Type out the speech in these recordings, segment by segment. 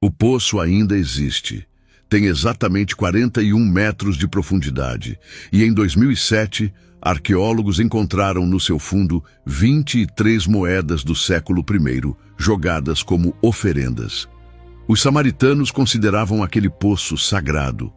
O poço ainda existe. Tem exatamente 41 metros de profundidade e em 2007, arqueólogos encontraram no seu fundo 23 moedas do século I, jogadas como oferendas. Os samaritanos consideravam aquele poço sagrado.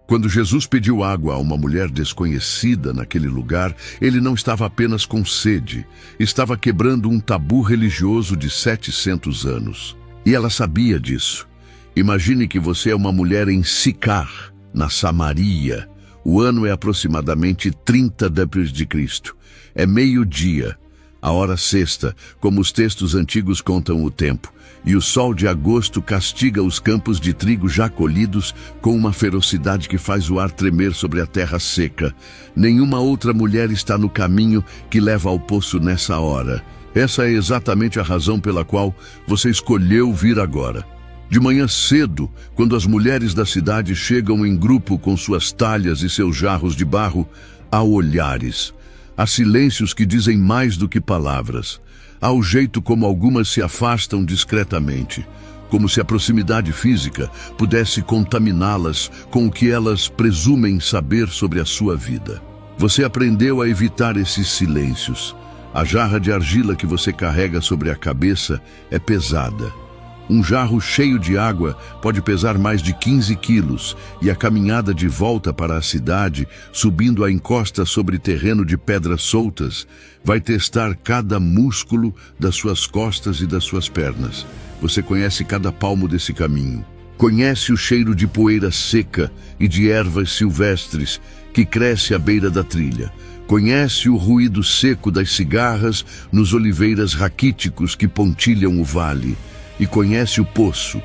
Quando Jesus pediu água a uma mulher desconhecida naquele lugar, ele não estava apenas com sede, estava quebrando um tabu religioso de 700 anos. E ela sabia disso. Imagine que você é uma mulher em Sicar, na Samaria. O ano é aproximadamente 30 d.C. É meio-dia, a hora sexta, como os textos antigos contam o tempo, e o sol de agosto castiga os campos de trigo já colhidos com uma ferocidade que faz o ar tremer sobre a terra seca. Nenhuma outra mulher está no caminho que leva ao poço nessa hora. Essa é exatamente a razão pela qual você escolheu vir agora. De manhã cedo, quando as mulheres da cidade chegam em grupo com suas talhas e seus jarros de barro, há olhares. Há silêncios que dizem mais do que palavras. Há o jeito como algumas se afastam discretamente, como se a proximidade física pudesse contaminá-las com o que elas presumem saber sobre a sua vida. Você aprendeu a evitar esses silêncios. A jarra de argila que você carrega sobre a cabeça é pesada. Um jarro cheio de água pode pesar mais de 15 quilos e a caminhada de volta para a cidade, subindo a encosta sobre terreno de pedras soltas, vai testar cada músculo das suas costas e das suas pernas. Você conhece cada palmo desse caminho. Conhece o cheiro de poeira seca e de ervas silvestres que cresce à beira da trilha. Conhece o ruído seco das cigarras nos oliveiras raquíticos que pontilham o vale. E conhece o poço,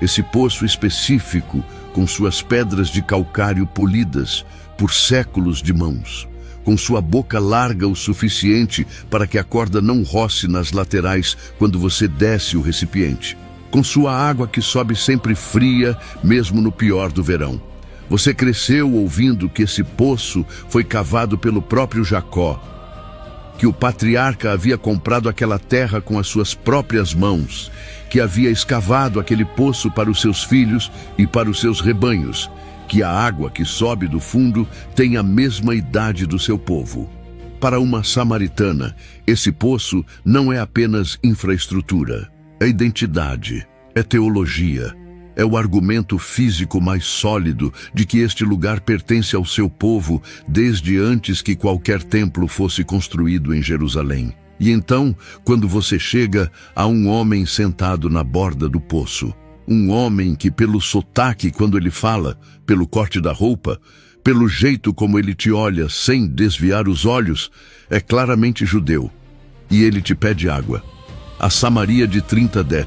esse poço específico com suas pedras de calcário polidas por séculos de mãos, com sua boca larga o suficiente para que a corda não roce nas laterais quando você desce o recipiente, com sua água que sobe sempre fria, mesmo no pior do verão. Você cresceu ouvindo que esse poço foi cavado pelo próprio Jacó, que o patriarca havia comprado aquela terra com as suas próprias mãos, que havia escavado aquele poço para os seus filhos e para os seus rebanhos, que a água que sobe do fundo tem a mesma idade do seu povo. Para uma samaritana, esse poço não é apenas infraestrutura, é identidade, é teologia, é o argumento físico mais sólido de que este lugar pertence ao seu povo desde antes que qualquer templo fosse construído em Jerusalém. E então, quando você chega, há um homem sentado na borda do poço. Um homem que, pelo sotaque quando ele fala, pelo corte da roupa, pelo jeito como ele te olha sem desviar os olhos, é claramente judeu. E ele te pede água. A Samaria de 30 d.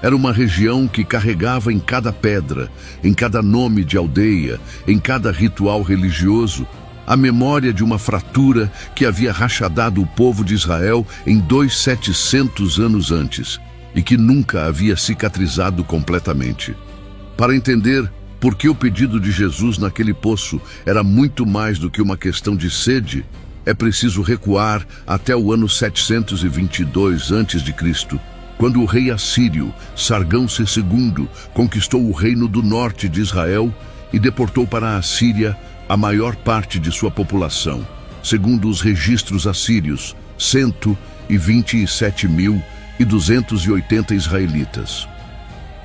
Era uma região que carregava em cada pedra, em cada nome de aldeia, em cada ritual religioso, a memória de uma fratura que havia rachadado o povo de Israel em 700 anos antes e que nunca havia cicatrizado completamente. Para entender por que o pedido de Jesus naquele poço era muito mais do que uma questão de sede, é preciso recuar até o ano 722 a.C., quando o rei assírio, Sargão II, conquistou o reino do norte de Israel e deportou para a Assíria a maior parte de sua população. Segundo os registros assírios, 127.280 israelitas.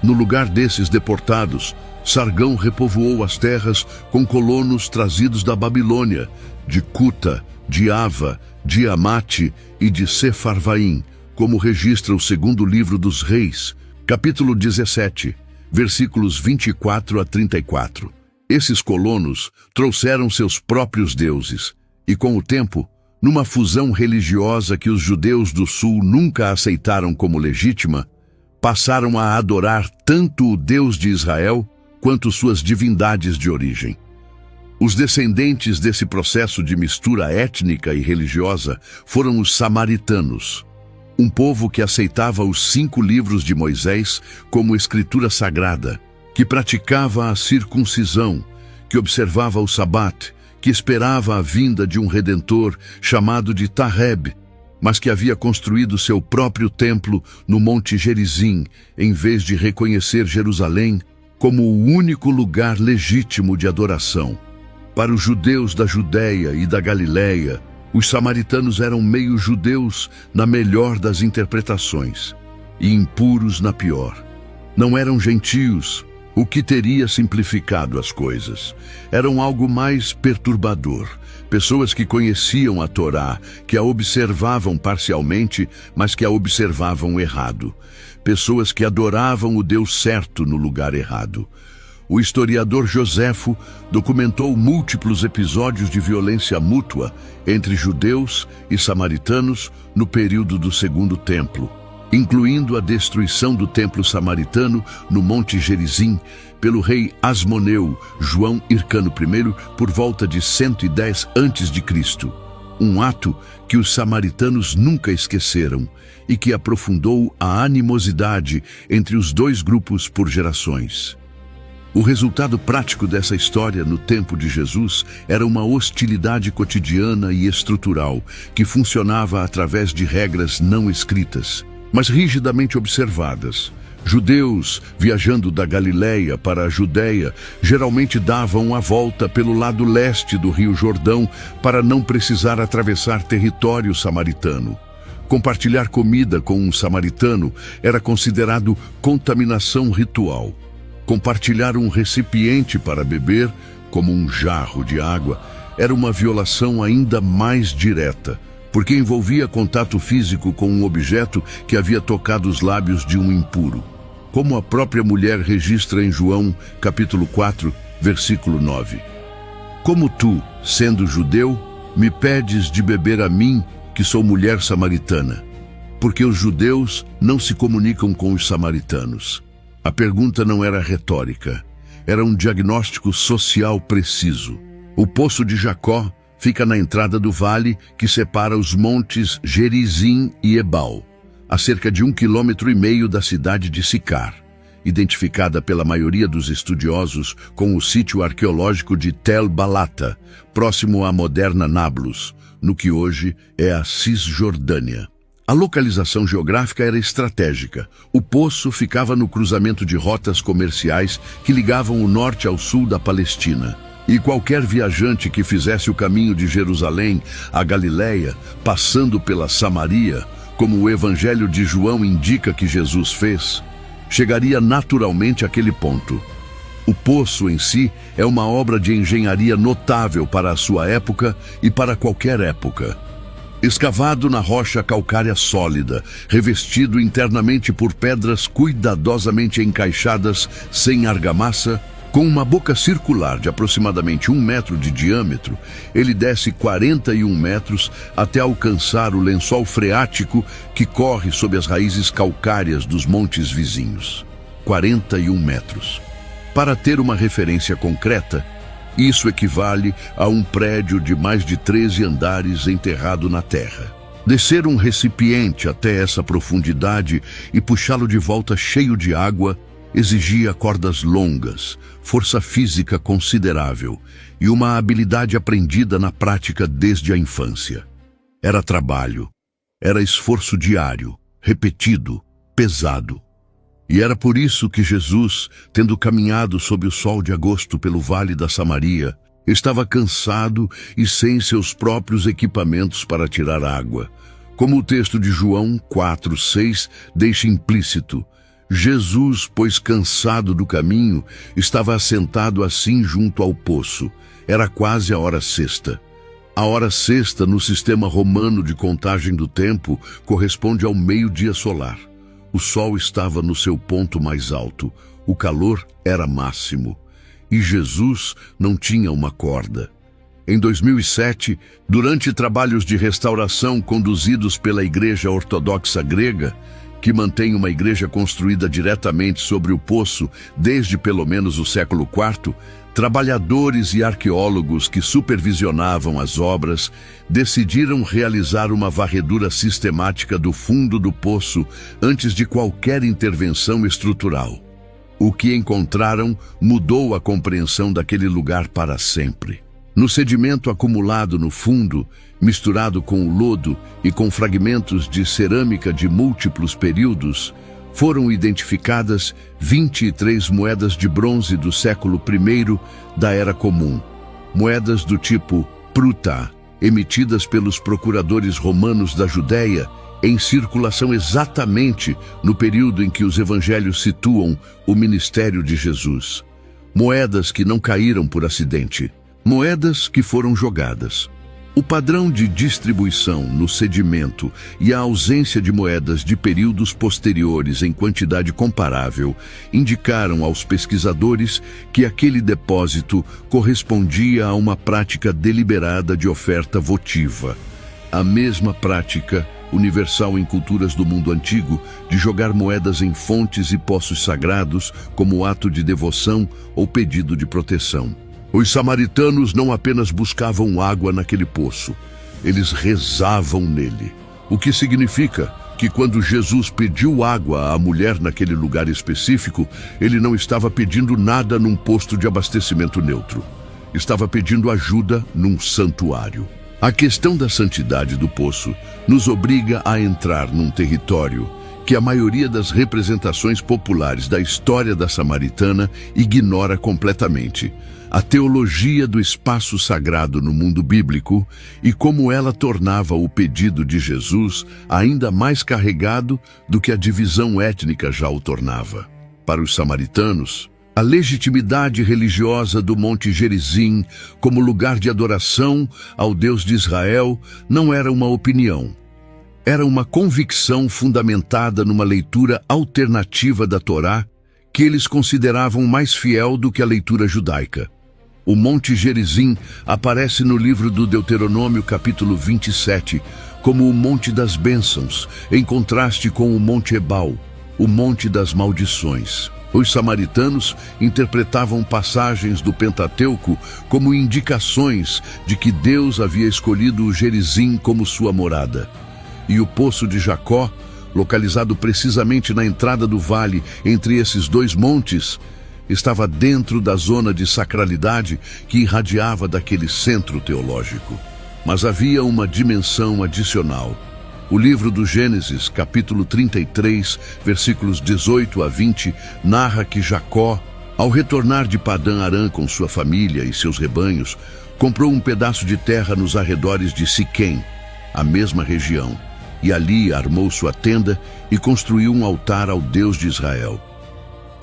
No lugar desses deportados, Sargão repovoou as terras com colonos trazidos da Babilônia, de Cuta, de Ava, de Amate e de Sefarvaim, como registra o segundo livro dos Reis, capítulo 17, versículos 24 a 34. Esses colonos trouxeram seus próprios deuses, e com o tempo, numa fusão religiosa que os judeus do sul nunca aceitaram como legítima, passaram a adorar tanto o Deus de Israel quanto suas divindades de origem. Os descendentes desse processo de mistura étnica e religiosa foram os samaritanos, um povo que aceitava os 5 livros de Moisés como escritura sagrada, que praticava a circuncisão, que observava o sabat, que esperava a vinda de um redentor chamado de Taheb, mas que havia construído seu próprio templo no Monte Gerizim, em vez de reconhecer Jerusalém como o único lugar legítimo de adoração. Para os judeus da Judéia e da Galiléia, os samaritanos eram meio judeus na melhor das interpretações e impuros na pior. Não eram gentios, o que teria simplificado as coisas. Eram algo mais perturbador. Pessoas que conheciam a Torá, que a observavam parcialmente, mas que a observavam errado. Pessoas que adoravam o Deus certo no lugar errado. O historiador Joséfo documentou múltiplos episódios de violência mútua entre judeus e samaritanos no período do Segundo Templo, incluindo a destruição do templo samaritano no Monte Gerizim pelo rei Asmoneu, João Hircano I, por volta de 110 a.C., um ato que os samaritanos nunca esqueceram e que aprofundou a animosidade entre os dois grupos por gerações. O resultado prático dessa história no tempo de Jesus era uma hostilidade cotidiana e estrutural que funcionava através de regras não escritas, mas rigidamente observadas. Judeus, viajando da Galiléia para a Judéia, geralmente davam a volta pelo lado leste do Rio Jordão para não precisar atravessar território samaritano. Compartilhar comida com um samaritano era considerado contaminação ritual. Compartilhar um recipiente para beber, como um jarro de água, era uma violação ainda mais direta, porque envolvia contato físico com um objeto que havia tocado os lábios de um impuro, como a própria mulher registra em João, capítulo 4, versículo 9. Como tu, sendo judeu, me pedes de beber a mim, que sou mulher samaritana? Porque os judeus não se comunicam com os samaritanos. A pergunta não era retórica, era um diagnóstico social preciso. O Poço de Jacó fica na entrada do vale que separa os montes Gerizim e Ebal, a cerca de 1,5 km da cidade de Sicar, identificada pela maioria dos estudiosos com o sítio arqueológico de Tel Balata, próximo à moderna Nablus, no que hoje é a Cisjordânia. A localização geográfica era estratégica. O poço ficava no cruzamento de rotas comerciais que ligavam o norte ao sul da Palestina. E qualquer viajante que fizesse o caminho de Jerusalém à Galiléia, passando pela Samaria, como o Evangelho de João indica que Jesus fez, chegaria naturalmente àquele ponto. O poço em si é uma obra de engenharia notável para a sua época e para qualquer época. Escavado na rocha calcária sólida, revestido internamente por pedras cuidadosamente encaixadas sem argamassa, com uma boca circular de aproximadamente 1 metro de diâmetro, ele desce 41 metros até alcançar o lençol freático que corre sob as raízes calcárias dos montes vizinhos. 41 metros. Para ter uma referência concreta, isso equivale a um prédio de mais de 13 andares enterrado na terra. Descer um recipiente até essa profundidade e puxá-lo de volta cheio de água exigia cordas longas, força física considerável e uma habilidade aprendida na prática desde a infância. Era trabalho, era esforço diário, repetido, pesado. E era por isso que Jesus, tendo caminhado sob o sol de agosto pelo Vale da Samaria, estava cansado e sem seus próprios equipamentos para tirar água. Como o texto de João 4:6 deixa implícito, Jesus, pois cansado do caminho, estava assentado assim junto ao poço. Era quase a hora sexta. A hora sexta, no sistema romano de contagem do tempo, corresponde ao meio-dia solar. O sol estava no seu ponto mais alto, o calor era máximo, e Jesus não tinha uma corda. Em 2007, durante trabalhos de restauração conduzidos pela Igreja Ortodoxa Grega, que mantém uma igreja construída diretamente sobre o poço desde pelo menos o século IV, trabalhadores e arqueólogos que supervisionavam as obras decidiram realizar uma varredura sistemática do fundo do poço antes de qualquer intervenção estrutural. O que encontraram mudou a compreensão daquele lugar para sempre. No sedimento acumulado no fundo, misturado com o lodo e com fragmentos de cerâmica de múltiplos períodos, foram identificadas 23 moedas de bronze do século I da Era Comum, moedas do tipo pruta, emitidas pelos procuradores romanos da Judéia, em circulação exatamente no período em que os evangelhos situam o ministério de Jesus. Moedas que não caíram por acidente, moedas que foram jogadas. O padrão de distribuição no sedimento e a ausência de moedas de períodos posteriores em quantidade comparável indicaram aos pesquisadores que aquele depósito correspondia a uma prática deliberada de oferta votiva. A mesma prática universal em culturas do mundo antigo de jogar moedas em fontes e poços sagrados como ato de devoção ou pedido de proteção. Os samaritanos não apenas buscavam água naquele poço, eles rezavam nele. O que significa que quando Jesus pediu água à mulher naquele lugar específico, ele não estava pedindo nada num posto de abastecimento neutro. Estava pedindo ajuda num santuário. A questão da santidade do poço nos obriga a entrar num território que a maioria das representações populares da história da Samaritana ignora completamente: a teologia do espaço sagrado no mundo bíblico e como ela tornava o pedido de Jesus ainda mais carregado do que a divisão étnica já o tornava. Para os samaritanos, a legitimidade religiosa do Monte Gerizim como lugar de adoração ao Deus de Israel não era uma opinião. Era uma convicção fundamentada numa leitura alternativa da Torá que eles consideravam mais fiel do que a leitura judaica. O Monte Gerizim aparece no livro do Deuteronômio, capítulo 27, como o Monte das Bênçãos, em contraste com o Monte Ebal, o Monte das Maldições. Os samaritanos interpretavam passagens do Pentateuco como indicações de que Deus havia escolhido o Gerizim como sua morada. E o Poço de Jacó, localizado precisamente na entrada do vale entre esses dois montes, estava dentro da zona de sacralidade que irradiava daquele centro teológico. Mas havia uma dimensão adicional. O livro do Gênesis, capítulo 33, versículos 18 a 20, narra que Jacó, ao retornar de Padã Arã com sua família e seus rebanhos, comprou um pedaço de terra nos arredores de Siquém, a mesma região, e ali armou sua tenda e construiu um altar ao Deus de Israel.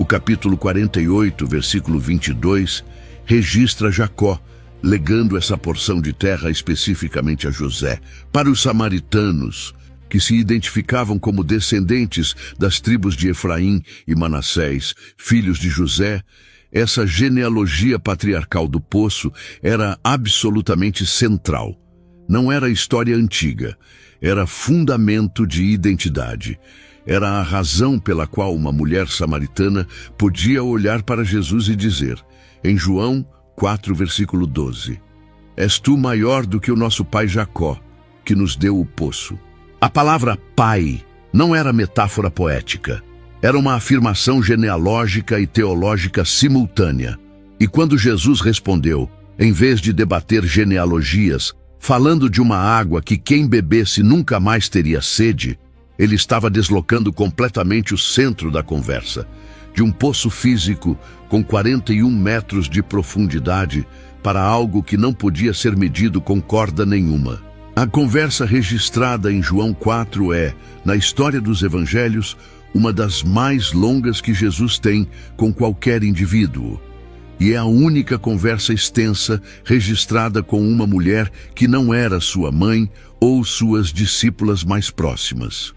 O capítulo 48, versículo 22, registra Jacó, legando essa porção de terra especificamente a José. Para os samaritanos, que se identificavam como descendentes das tribos de Efraim e Manassés, filhos de José, essa genealogia patriarcal do poço era absolutamente central. Não era história antiga, era fundamento de identidade. Era a razão pela qual uma mulher samaritana podia olhar para Jesus e dizer, em João 4, versículo 12, És tu maior do que o nosso pai Jacó, que nos deu o poço. A palavra pai não era metáfora poética, era uma afirmação genealógica e teológica simultânea. E quando Jesus respondeu, em vez de debater genealogias, falando de uma água que quem bebesse nunca mais teria sede, ele estava deslocando completamente o centro da conversa, de um poço físico com 41 metros de profundidade para algo que não podia ser medido com corda nenhuma. A conversa registrada em João 4 é, na história dos evangelhos, uma das mais longas que Jesus tem com qualquer indivíduo. E é a única conversa extensa registrada com uma mulher que não era sua mãe ou suas discípulas mais próximas.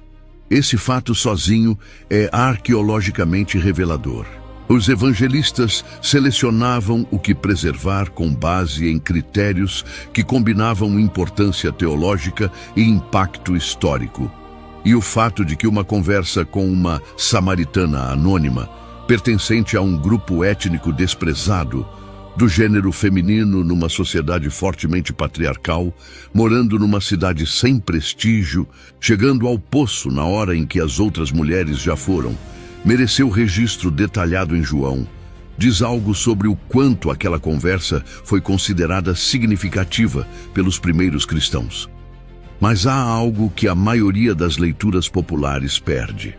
Esse fato sozinho é arqueologicamente revelador. Os evangelistas selecionavam o que preservar com base em critérios que combinavam importância teológica e impacto histórico. E o fato de que uma conversa com uma samaritana anônima, pertencente a um grupo étnico desprezado, do gênero feminino numa sociedade fortemente patriarcal, morando numa cidade sem prestígio, chegando ao poço na hora em que as outras mulheres já foram, mereceu registro detalhado em João, diz algo sobre o quanto aquela conversa foi considerada significativa pelos primeiros cristãos. Mas há algo que a maioria das leituras populares perde.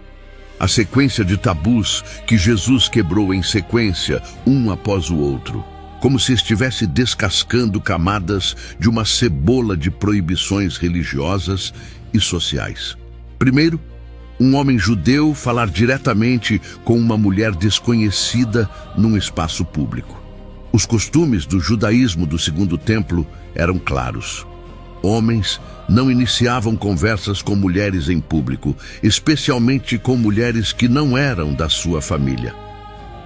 A sequência de tabus que Jesus quebrou em sequência, um após o outro, como se estivesse descascando camadas de uma cebola de proibições religiosas e sociais. Primeiro, um homem judeu falar diretamente com uma mulher desconhecida num espaço público. Os costumes do judaísmo do Segundo Templo eram claros. Homens não iniciavam conversas com mulheres em público, especialmente com mulheres que não eram da sua família.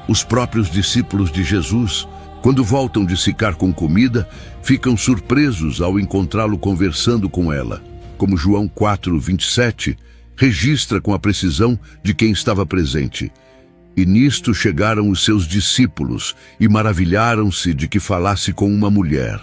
Os próprios discípulos de Jesus, quando voltam de Sicar com comida, ficam surpresos ao encontrá-lo conversando com ela. Como João 4:27 registra com a precisão de quem estava presente. E nisto chegaram os seus discípulos e maravilharam-se de que falasse com uma mulher.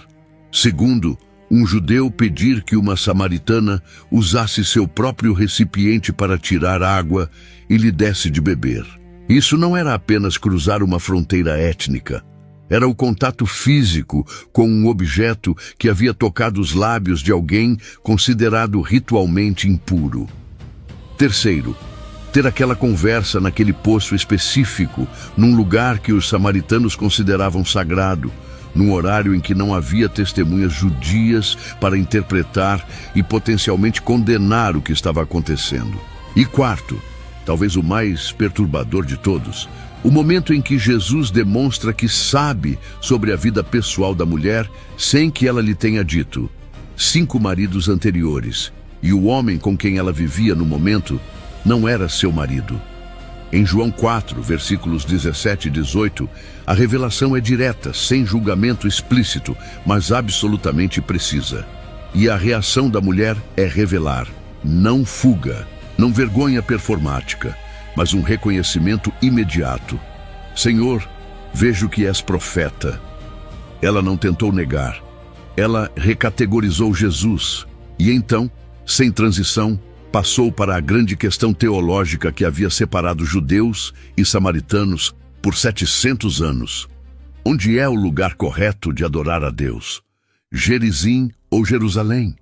Segundo, um judeu pedir que uma samaritana usasse seu próprio recipiente para tirar água e lhe desse de beber. Isso não era apenas cruzar uma fronteira étnica. Era o contato físico com um objeto que havia tocado os lábios de alguém considerado ritualmente impuro. Terceiro, ter aquela conversa naquele poço específico, num lugar que os samaritanos consideravam sagrado, num horário em que não havia testemunhas judias para interpretar e potencialmente condenar o que estava acontecendo. E quarto, talvez o mais perturbador de todos, o momento em que Jesus demonstra que sabe sobre a vida pessoal da mulher sem que ela lhe tenha dito. 5 maridos anteriores, e o homem com quem ela vivia no momento não era seu marido. Em João 4, versículos 17 e 18, a revelação é direta, sem julgamento explícito, mas absolutamente precisa. E a reação da mulher é revelar, não fuga, não vergonha performática, mas um reconhecimento imediato. Senhor, vejo que és profeta. Ela não tentou negar. Ela recategorizou Jesus. E então, sem transição, passou para a grande questão teológica que havia separado judeus e samaritanos por 700 anos. Onde é o lugar correto de adorar a Deus? Gerizim ou Jerusalém?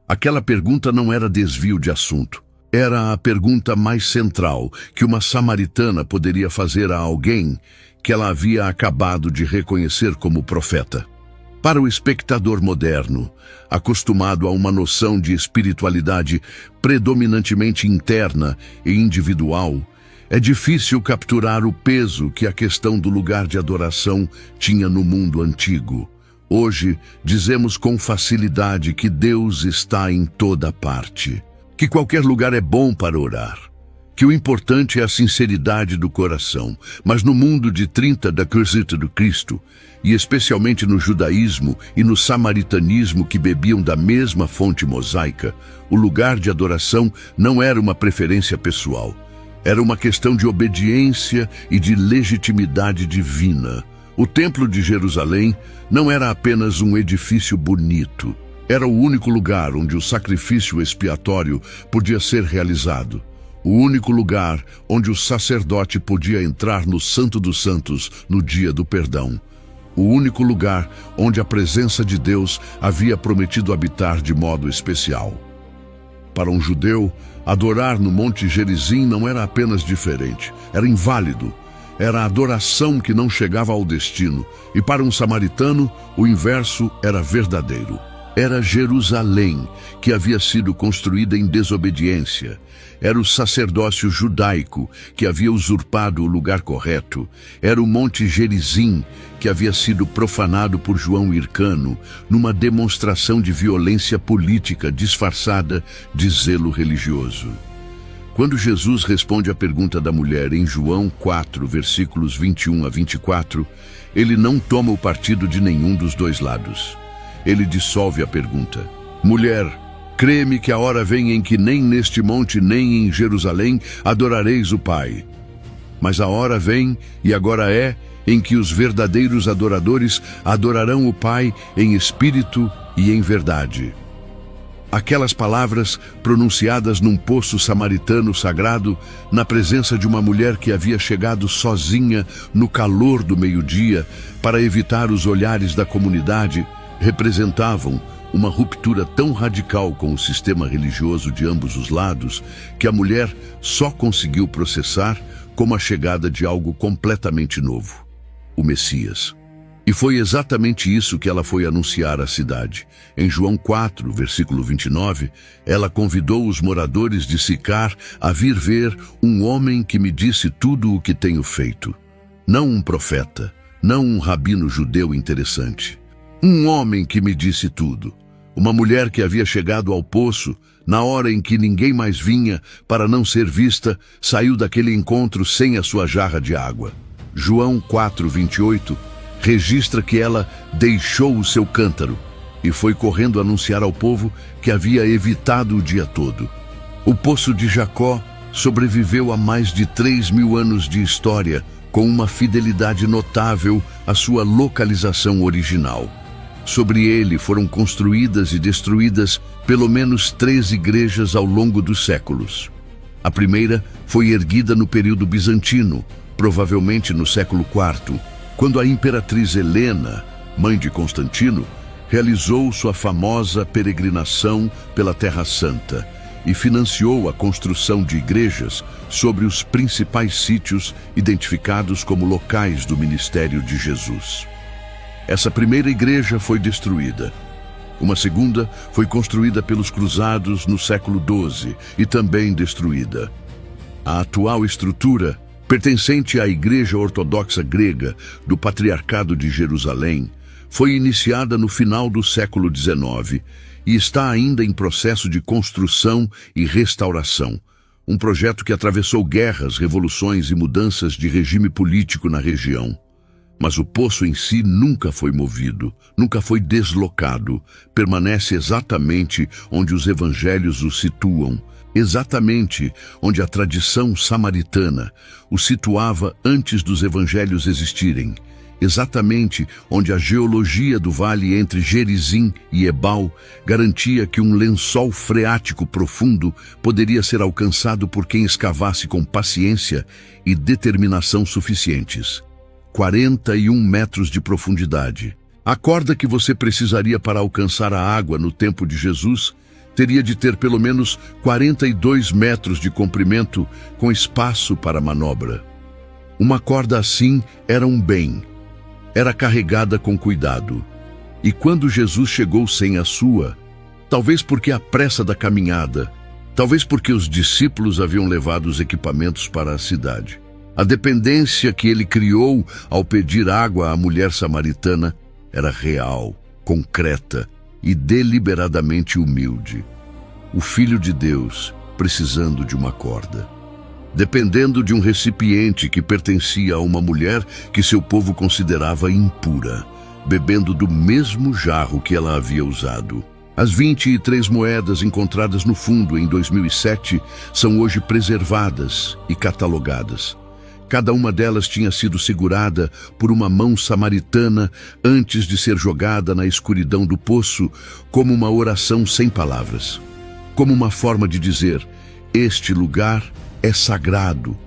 Aquela pergunta não era desvio de assunto. Era a pergunta mais central que uma samaritana poderia fazer a alguém que ela havia acabado de reconhecer como profeta. Para o espectador moderno, acostumado a uma noção de espiritualidade predominantemente interna e individual, é difícil capturar o peso que a questão do lugar de adoração tinha no mundo antigo. Hoje, dizemos com facilidade que Deus está em toda parte, que qualquer lugar é bom para orar, que o importante é a sinceridade do coração. Mas no mundo de 30 da Cruzita do Cristo, e especialmente no judaísmo e no samaritanismo que bebiam da mesma fonte mosaica, o lugar de adoração não era uma preferência pessoal. Era uma questão de obediência e de legitimidade divina. O Templo de Jerusalém não era apenas um edifício bonito. Era o único lugar onde o sacrifício expiatório podia ser realizado. O único lugar onde o sacerdote podia entrar no Santo dos Santos no dia do perdão. O único lugar onde a presença de Deus havia prometido habitar de modo especial. Para um judeu, adorar no Monte Gerizim não era apenas diferente, era inválido. Era a adoração que não chegava ao destino. E para um samaritano, o inverso era verdadeiro. Era Jerusalém, que havia sido construída em desobediência. Era o sacerdócio judaico, que havia usurpado o lugar correto. Era o Monte Gerizim, que havia sido profanado por João Hircano, numa demonstração de violência política disfarçada de zelo religioso. Quando Jesus responde à pergunta da mulher em João 4, versículos 21 a 24, ele não toma o partido de nenhum dos dois lados. Ele dissolve a pergunta. Mulher, crê-me que a hora vem em que nem neste monte nem em Jerusalém adorareis o Pai. Mas a hora vem, e agora é, em que os verdadeiros adoradores adorarão o Pai em espírito e em verdade. Aquelas palavras pronunciadas num poço samaritano sagrado, na presença de uma mulher que havia chegado sozinha no calor do meio-dia para evitar os olhares da comunidade, representavam uma ruptura tão radical com o sistema religioso de ambos os lados que a mulher só conseguiu processar como a chegada de algo completamente novo, o Messias. E foi exatamente isso que ela foi anunciar à cidade. Em João 4, versículo 29, ela convidou os moradores de Sicar a vir ver um homem que me disse tudo o que tenho feito. Não um profeta, não um rabino judeu interessante. Um homem que me disse tudo. Uma mulher que havia chegado ao poço, na hora em que ninguém mais vinha, para não ser vista, saiu daquele encontro sem a sua jarra de água. João 4, 28, registra que ela deixou o seu cântaro e foi correndo anunciar ao povo que havia evitado o dia todo. O Poço de Jacó sobreviveu a mais de 3.000 anos de história, com uma fidelidade notável à sua localização original. Sobre ele foram construídas e destruídas pelo menos 3 igrejas ao longo dos séculos. A primeira foi erguida no período bizantino, provavelmente no século IV, quando a imperatriz Helena, mãe de Constantino, realizou sua famosa peregrinação pela Terra Santa e financiou a construção de igrejas sobre os principais sítios identificados como locais do ministério de Jesus. Essa primeira igreja foi destruída. Uma segunda foi construída pelos cruzados no século XII e também destruída. A atual estrutura, pertencente à Igreja Ortodoxa Grega do Patriarcado de Jerusalém, foi iniciada no final do século XIX e está ainda em processo de construção e restauração, um projeto que atravessou guerras, revoluções e mudanças de regime político na região. Mas o poço em si nunca foi movido, nunca foi deslocado, permanece exatamente onde os evangelhos o situam, exatamente onde a tradição samaritana o situava antes dos evangelhos existirem, exatamente onde a geologia do vale entre Gerizim e Ebal garantia que um lençol freático profundo poderia ser alcançado por quem escavasse com paciência e determinação suficientes. 41 metros de profundidade. A corda que você precisaria para alcançar a água no tempo de Jesus teria de ter pelo menos 42 metros de comprimento, com espaço para manobra. Uma corda assim era um bem. Era carregada com cuidado. E quando Jesus chegou sem a sua, talvez porque a pressa da caminhada, talvez porque os discípulos haviam levado os equipamentos para a cidade, a dependência que ele criou ao pedir água à mulher samaritana era real, concreta e deliberadamente humilde. O Filho de Deus precisando de uma corda, dependendo de um recipiente que pertencia a uma mulher que seu povo considerava impura, bebendo do mesmo jarro que ela havia usado. As 23 moedas encontradas no fundo em 2007 são hoje preservadas e catalogadas. Cada uma delas tinha sido segurada por uma mão samaritana antes de ser jogada na escuridão do poço, como uma oração sem palavras. Como uma forma de dizer: este lugar é sagrado,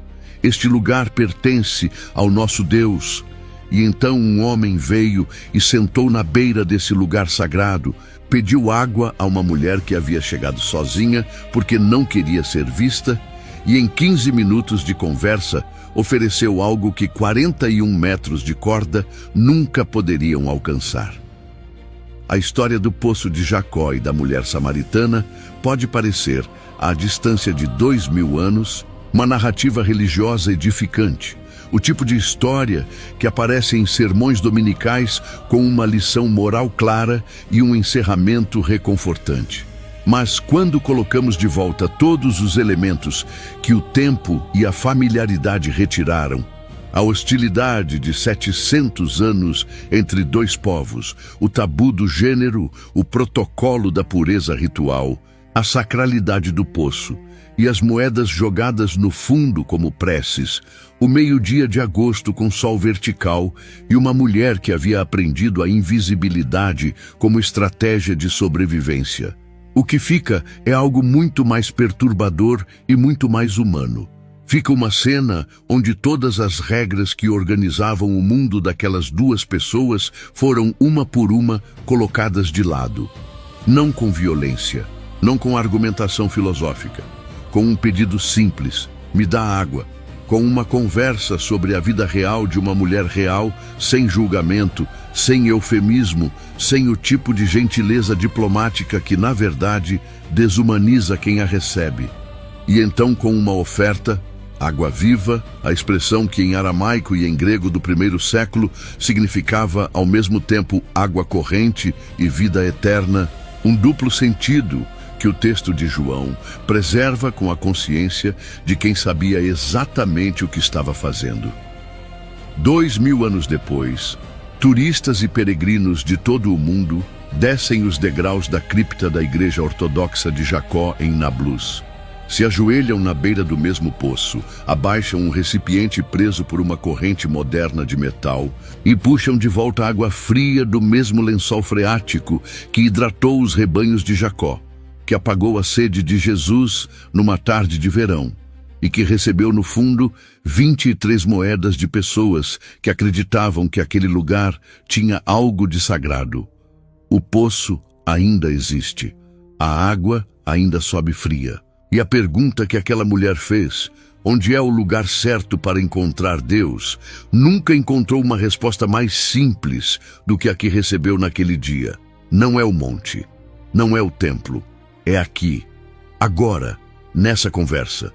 este lugar pertence ao nosso Deus. E então um homem veio e sentou na beira desse lugar sagrado, pediu água a uma mulher que havia chegado sozinha porque não queria ser vista, e em 15 minutos de conversa, ofereceu algo que 41 metros de corda nunca poderiam alcançar. A história do Poço de Jacó e da mulher samaritana pode parecer, à distância de 2.000 anos, uma narrativa religiosa edificante, o tipo de história que aparece em sermões dominicais com uma lição moral clara e um encerramento reconfortante. Mas quando colocamos de volta todos os elementos que o tempo e a familiaridade retiraram, a hostilidade de 700 anos entre dois povos, o tabu do gênero, o protocolo da pureza ritual, a sacralidade do poço e as moedas jogadas no fundo como preces, o meio-dia de agosto com sol vertical e uma mulher que havia aprendido a invisibilidade como estratégia de sobrevivência. O que fica é algo muito mais perturbador e muito mais humano. Fica uma cena onde todas as regras que organizavam o mundo daquelas duas pessoas foram, uma por uma, colocadas de lado. Não com violência, não com argumentação filosófica, com um pedido simples: me dá água, com uma conversa sobre a vida real de uma mulher real, sem julgamento, sem eufemismo, sem o tipo de gentileza diplomática que, na verdade, desumaniza quem a recebe. E então, com uma oferta, água viva, a expressão que em aramaico e em grego do primeiro século significava ao mesmo tempo água corrente e vida eterna, um duplo sentido que o texto de João preserva com a consciência de quem sabia exatamente o que estava fazendo. 2000 anos depois, turistas e peregrinos de todo o mundo descem os degraus da cripta da Igreja Ortodoxa de Jacó, em Nablus. Se ajoelham na beira do mesmo poço, abaixam um recipiente preso por uma corrente moderna de metal e puxam de volta água fria do mesmo lençol freático que hidratou os rebanhos de Jacó, que apagou a sede de Jesus numa tarde de verão e que recebeu no fundo 23 moedas de pessoas que acreditavam que aquele lugar tinha algo de sagrado. O poço ainda existe, a água ainda sobe fria. E a pergunta que aquela mulher fez, onde é o lugar certo para encontrar Deus, nunca encontrou uma resposta mais simples do que a que recebeu naquele dia. Não é o monte, não é o templo, é aqui, agora, nessa conversa.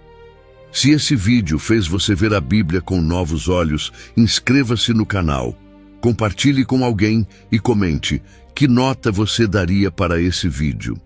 Se esse vídeo fez você ver a Bíblia com novos olhos, inscreva-se no canal, compartilhe com alguém e comente que nota você daria para esse vídeo.